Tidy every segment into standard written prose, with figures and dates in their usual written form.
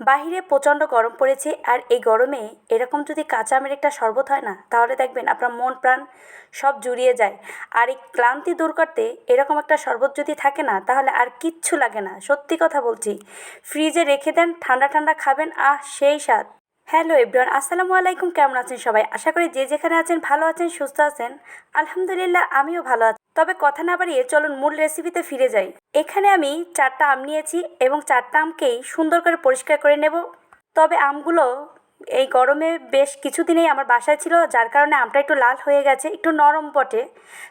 বাহিরে প্রচণ্ড গরম পড়েছে, আর এই গরমে এরকম যদি কাঁচা আমের একটা শরবত হয় না, তাহলে দেখবেন আপনার মন প্রাণ সব জুড়িয়ে যায়। আর এই ক্লান্তি দূর করতে এরকম একটা শরবত যদি থাকে না, তাহলে আর কিচ্ছু লাগে না। সত্যি কথা বলছি, ফ্রিজে রেখে দেন, ঠান্ডা ঠান্ডা খাবেন, সেই স্বাদ। হ্যালো এভরিওয়ান, আসসালামু আলাইকুম। কেমন আছেন সবাই? আশা করি যে যেখানে আছেন ভালো আছেন, সুস্থ আছেন। আলহামদুলিল্লাহ, আমিও ভালো আছি। তবে কথা না বাড়িয়ে চলুন মূল রেসিপিতে ফিরে যাই। এখানে আমি 4টা আম নিয়েছি এবং 4টা আমকেই সুন্দর করে পরিষ্কার করে নেব। তবে আমগুলো এই গরমে বেশ কিছুদিনেই আমার বাসায় ছিল, যার কারণে আমটা একটু লাল হয়ে গেছে, একটু নরম বটে।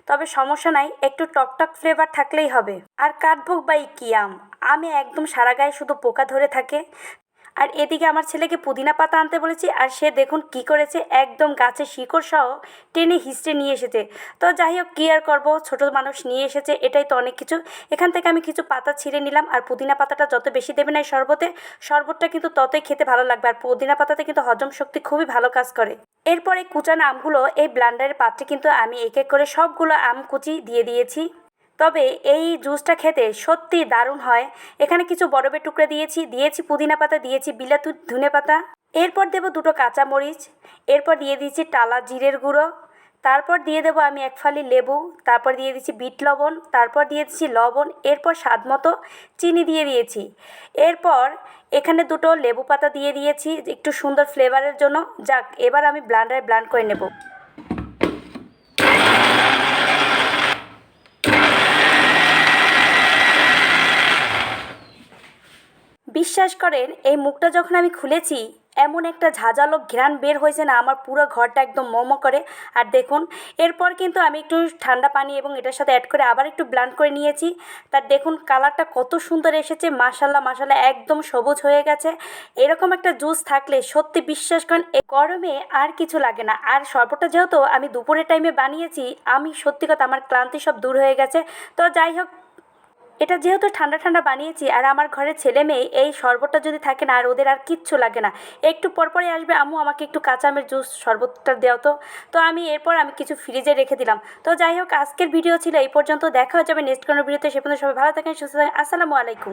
তবে সমস্যা নাই, একটু টকটক ফ্লেভার থাকলেই হবে। আর কাটবো বাই কি আম, আমে একদম সারা গায়ে শুধু পোকা ধরে থাকে। আর এদিকে আমার ছেলেকে পুদিনা পাতা আনতে বলেছি, আর সে দেখুন কি করেছে, একদম গাছের শিকড় সহ টেনে হিঁচড়ে নিয়ে এসেছে। তো যাই হোক, কী আর করবো, ছোটো মানুষ নিয়ে এসেছে, এটাই তো অনেক কিছু। এখান থেকে আমি কিছু পাতা ছিঁড়ে নিলাম। আর পুদিনা পাতাটা যত বেশি দেবেন এই শরবতটা কিন্তু ততই খেতে ভালো লাগবে। আর পুদিনা পাতাতে কিন্তু হজম শক্তি খুবই ভালো কাজ করে। এরপরে কুচানো আমগুলো এই ব্লান্ডারের পাত্রে কিন্তু আমি এক এক করে সবগুলো আম কুচি দিয়ে দিয়েছি। তবে এই জুসটা খেতে সত্যি দারুণ হয়। এখানে কিছু বরফের টুকরা দিয়েছি পুদিনা পাতা, দিয়েছি বিলাতি ধনেপাতা। এরপর দেব দুটো কাঁচামরিচ। এরপর দিয়ে দিয়েছি টালা জিরের গুঁড়ো। তারপর দিয়ে দেবো আমি এক ফালি লেবু। তারপর দিয়ে দিচ্ছি বিট লবণ। তারপর দিয়ে দিচ্ছি লবণ। এরপর স্বাদ মতো চিনি দিয়ে দিয়েছি। এরপর এখানে দুটো লেবু পাতা দিয়ে দিয়েছি একটু সুন্দর ফ্লেভারের জন্য। যাক, এবার আমি ব্লান্ডারে ব্লান্ড করে নেব। বিশ্বাস করেন, এই মুখটা যখন আমি খুলেছি, এমন একটা ঝাঁঝালো ঘ্রাণ বের হয়েছে না, আমার পুরো ঘরটা একদম মোমো করে। আর দেখুন, এরপর কিন্তু আমি একটু ঠান্ডা পানি এবং এটার সাথে অ্যাড করে আবার একটু ব্লান্ড করে নিয়েছি। তার দেখুন কালারটা কত সুন্দর এসেছে, মাশাল্লাহ মাশাল্লাহ, একদম সবুজ হয়ে গেছে। এরকম একটা জুস থাকলে সত্যি বিশ্বাস করেন এই গরমে আর কিছু লাগে না। আর শরবতটা যেহেতু আমি দুপুরের টাইমে বানিয়েছি, আমি সত্যি কথা আমার ক্লান্তি সব দূর হয়ে গেছে। তো যাই হোক, এটা যেহেতু ঠান্ডা ঠান্ডা বানিয়েছি, আর আমার ঘরে ছেলে মেয়ে এই শরবতটা যদি থাকে না, আর ওদের আর কিচ্ছু লাগে না। একটু পরপরই আসবে, আম্মু আমাকে একটু কাঁচা আমের জুস শরবতটা দেও তো। তো এরপর আমি কিছু ফ্রিজে রেখে দিলাম। তো যাই হোক, আজকের ভিডিও ছিল এই পর্যন্ত। দেখা হয়ে যাবে নেক্সট কোনো ভিডিওতে। সে পর্যন্ত সবাই ভালো থাকেন, সুস্থ থাকেন। আসসালামু আলাইকুম।